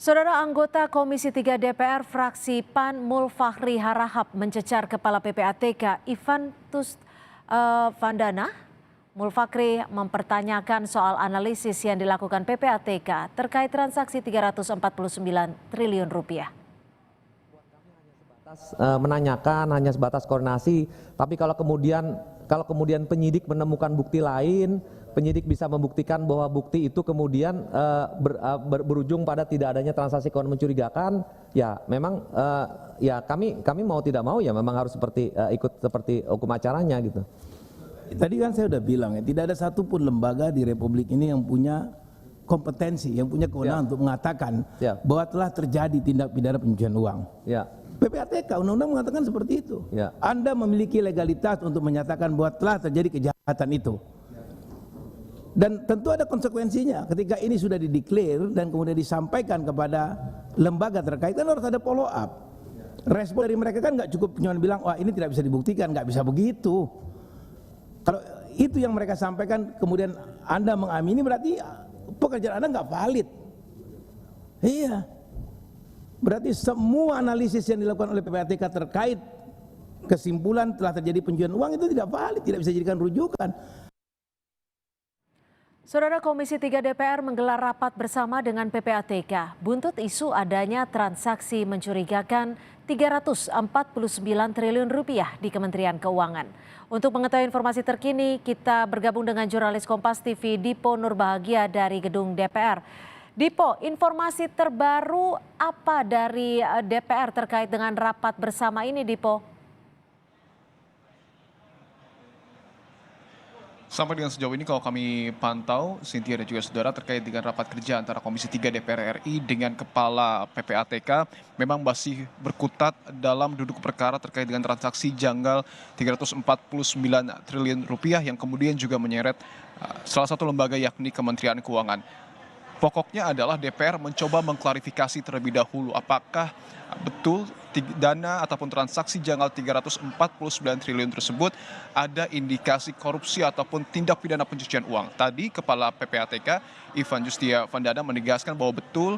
Saudara anggota Komisi 3 DPR fraksi PAN Mulfahri Harahap mencecar Kepala PPATK Ivantus Vandana. Mulfahri mempertanyakan soal analisis yang dilakukan PPATK terkait transaksi 349 triliun rupiah. Menanyakan hanya sebatas koordinasi, tapi kalau kemudian penyidik menemukan bukti lain, penyidik bisa membuktikan bahwa bukti itu kemudian berujung pada tidak adanya transaksi keuangan mencurigakan, ya memang ya kami mau tidak mau ya memang harus ikut seperti hukum acaranya gitu. Tadi kan saya sudah bilang ya, tidak ada satupun lembaga di Republik ini yang punya kompetensi, yang punya kewenangan untuk mengatakan bahwa telah terjadi tindak pidana pencucian uang. PPATK undang-undang mengatakan seperti itu. Anda memiliki legalitas untuk menyatakan bahwa telah terjadi kejahatan itu. Dan tentu ada konsekuensinya ketika ini sudah dideklar dan kemudian disampaikan kepada lembaga terkait, kan harus ada follow up. Respon dari mereka kan nggak cukup cuma bilang, wah ini tidak bisa dibuktikan, nggak bisa begitu. Kalau itu yang mereka sampaikan kemudian Anda mengamini, berarti pekerjaan Anda nggak valid. Iya. Berarti semua analisis yang dilakukan oleh PPATK terkait kesimpulan telah terjadi pencucian uang itu tidak valid, tidak bisa dijadikan rujukan. Saudara Komisi 3 DPR menggelar rapat bersama dengan PPATK buntut isu adanya transaksi mencurigakan 349 triliun rupiah di Kementerian Keuangan. Untuk mengetahui informasi terkini, kita bergabung dengan jurnalis Kompas TV Dipo Nurbahagia dari gedung DPR. Dipo, informasi terbaru apa dari DPR terkait dengan rapat bersama ini, Dipo? Sampai dengan sejauh ini kalau kami pantau, Cynthia dan juga saudara, terkait dengan rapat kerja antara Komisi 3 DPR RI dengan Kepala PPATK memang masih berkutat dalam duduk perkara terkait dengan transaksi janggal 349 triliun rupiah yang kemudian juga menyeret salah satu lembaga yakni Kementerian Keuangan. Pokoknya adalah DPR mencoba mengklarifikasi terlebih dahulu apakah betul dana ataupun transaksi janggal 349 triliun tersebut ada indikasi korupsi ataupun tindak pidana pencucian uang. Tadi Kepala PPATK Ivantus Vandana menegaskan bahwa betul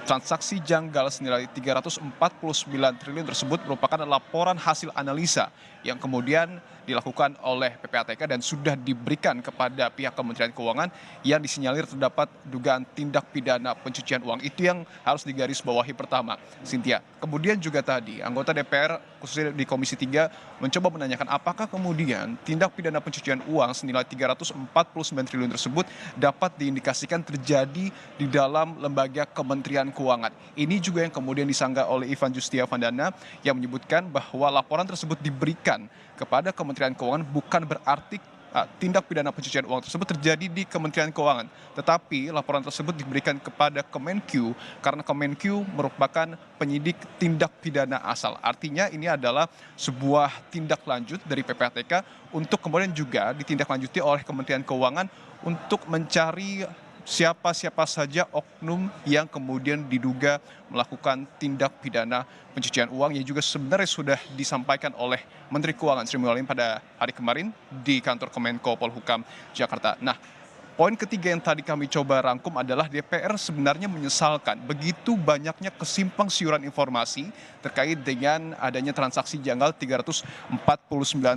transaksi janggal senilai 349 triliun tersebut merupakan laporan hasil analisa yang kemudian dilakukan oleh PPATK dan sudah diberikan kepada pihak Kementerian Keuangan yang disinyalir terdapat dugaan tindak pidana pencucian uang. Itu yang harus digarisbawahi pertama, Cynthia. Kemudian juga tadi anggota DPR khususnya di Komisi 3 mencoba menanyakan apakah kemudian tindak pidana pencucian uang senilai 349 triliun tersebut dapat diindikasikan terjadi di dalam lembaga Kementerian Keuangan. Ini juga yang kemudian disanggah oleh Ivantus Vandana yang menyebutkan bahwa laporan tersebut diberikan kepada Kementerian Keuangan bukan berarti tindak pidana pencucian uang tersebut terjadi di Kementerian Keuangan. Tetapi laporan tersebut diberikan kepada Kemenq karena Kemenq merupakan penyidik tindak pidana asal. Artinya ini adalah sebuah tindak lanjut dari PPATK untuk kemudian juga ditindaklanjuti oleh Kementerian Keuangan untuk mencari siapa saja oknum yang kemudian diduga melakukan tindak pidana pencucian uang yang juga sebenarnya sudah disampaikan oleh Menteri Keuangan Sri Mulyani pada hari kemarin di kantor Kemenko Polhukam Jakarta. Nah, poin ketiga yang tadi kami coba rangkum adalah DPR sebenarnya menyesalkan begitu banyaknya kesimpang siuran informasi terkait dengan adanya transaksi janggal 349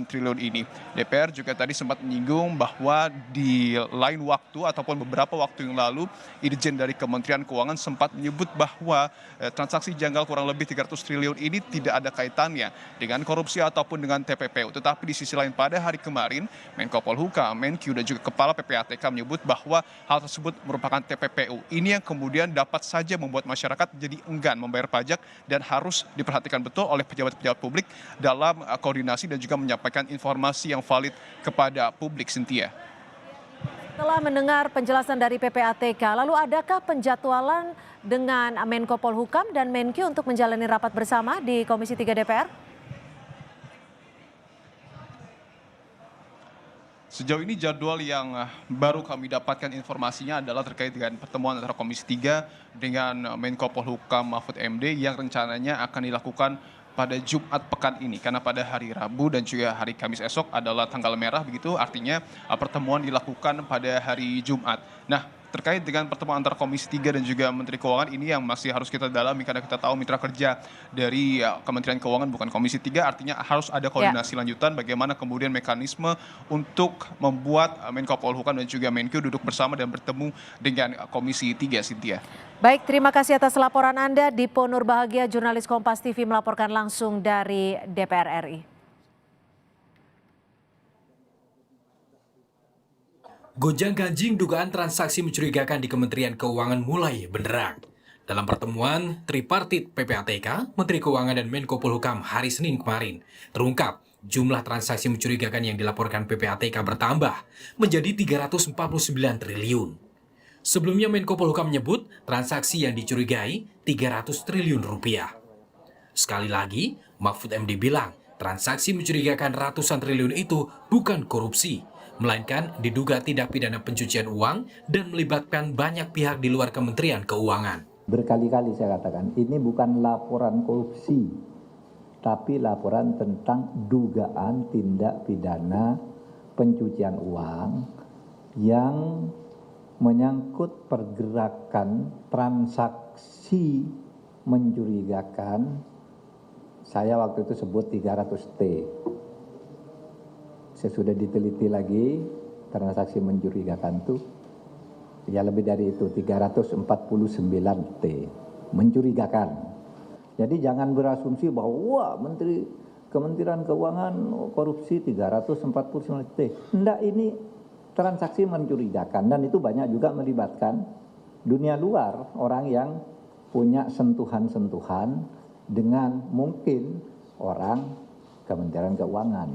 triliun ini. DPR juga tadi sempat menyinggung bahwa di lain waktu ataupun beberapa waktu yang lalu Irjen dari Kementerian Keuangan sempat menyebut bahwa transaksi janggal kurang lebih 300 triliun ini tidak ada kaitannya dengan korupsi ataupun dengan TPPU. Tetapi di sisi lain pada hari kemarin Menko Polhukam, Menq dan juga Kepala PPATK menyebut bahwa hal tersebut merupakan TPPU. Ini yang kemudian dapat saja membuat masyarakat jadi enggan membayar pajak dan harus diperhatikan betul oleh pejabat-pejabat publik dalam koordinasi dan juga menyampaikan informasi yang valid kepada publik, Cynthia. Setelah mendengar penjelasan dari PPATK, lalu adakah penjadwalan dengan Menko Polhukam dan Menq untuk menjalani rapat bersama di Komisi 3 DPR? Sejauh ini jadwal yang baru kami dapatkan informasinya adalah terkait dengan pertemuan antara Komisi 3 dengan Menko Polhukam Mahfud MD yang rencananya akan dilakukan pada Jumat pekan ini, karena pada hari Rabu dan juga hari Kamis esok adalah tanggal merah begitu, artinya pertemuan dilakukan pada hari Jumat. Nah, terkait dengan pertemuan antara Komisi 3 dan juga Menteri Keuangan ini yang masih harus kita dalami karena kita tahu mitra kerja dari Kementerian Keuangan bukan Komisi 3, artinya harus ada koordinasi lanjutan bagaimana kemudian mekanisme untuk membuat Menko Polhukam dan juga Menkyu duduk bersama dan bertemu dengan Komisi 3, Cynthia. Baik, terima kasih atas laporan Anda. Dipo Nurbahagia, jurnalis Kompas TV melaporkan langsung dari DPR RI. Gonjang-ganjing dugaan transaksi mencurigakan di Kementerian Keuangan mulai benderang. Dalam pertemuan tripartit PPATK, Menteri Keuangan dan Menko Polhukam hari Senin kemarin, terungkap jumlah transaksi mencurigakan yang dilaporkan PPATK bertambah menjadi 349 triliun. Sebelumnya Menko Polhukam menyebut transaksi yang dicurigai 300 triliun rupiah. Sekali lagi, Mahfud MD bilang transaksi mencurigakan ratusan triliun itu bukan korupsi, melainkan diduga tindak pidana pencucian uang dan melibatkan banyak pihak di luar Kementerian Keuangan. Berkali-kali saya katakan, ini bukan laporan korupsi, tapi laporan tentang dugaan tindak pidana pencucian uang yang menyangkut pergerakan transaksi mencurigakan. Saya waktu itu sebut 300T. Sesudah diteliti lagi, transaksi mencurigakan itu, ya lebih dari itu, 349T, mencurigakan. Jadi jangan berasumsi bahwa, wah Kementerian Keuangan korupsi 349T. Enggak, ini transaksi mencurigakan, dan itu banyak juga melibatkan dunia luar, orang yang punya sentuhan-sentuhan dengan mungkin orang Kementerian Keuangan.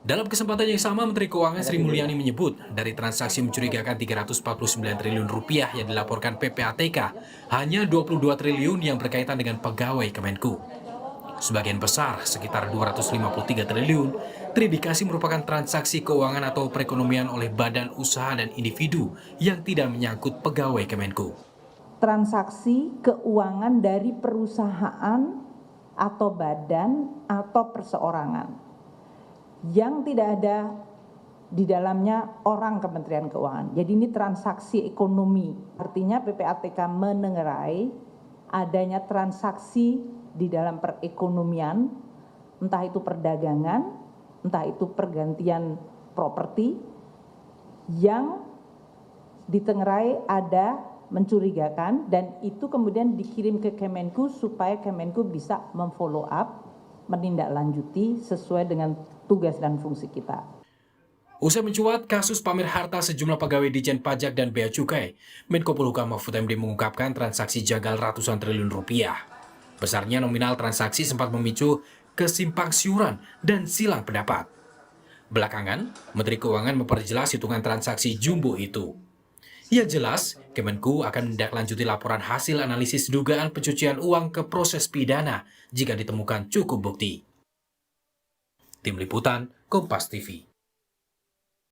Dalam kesempatan yang sama, Menteri Keuangan Sri Mulyani menyebut dari transaksi mencurigakan 349 triliun rupiah yang dilaporkan PPATK, hanya 22 triliun yang berkaitan dengan pegawai Kemenku. Sebagian besar, sekitar 253 triliun, terindikasi merupakan transaksi keuangan atau perekonomian oleh badan usaha dan individu yang tidak menyangkut pegawai Kemenku. Transaksi keuangan dari perusahaan atau badan atau perseorangan yang tidak ada di dalamnya orang Kementerian Keuangan. Jadi ini transaksi ekonomi. Artinya PPATK menengarai adanya transaksi di dalam perekonomian, entah itu perdagangan, entah itu pergantian properti, yang ditengarai ada mencurigakan, dan itu kemudian dikirim ke Kemenku supaya Kemenku bisa memfollow up, menindaklanjuti sesuai dengan tugas dan fungsi kita. Usai mencuat kasus pamer harta sejumlah pegawai Ditjen Pajak dan Bea Cukai, Menko Polhukam Mahfud MD mengungkapkan transaksi jagal ratusan triliun rupiah. Besarnya nominal transaksi sempat memicu kesimpangsiuran dan silang pendapat. Belakangan, Menteri Keuangan memperjelas hitungan transaksi jumbo itu. Ya jelas, Kemenku akan menindaklanjuti laporan hasil analisis dugaan pencucian uang ke proses pidana jika ditemukan cukup bukti. Tim Liputan, Kompas TV.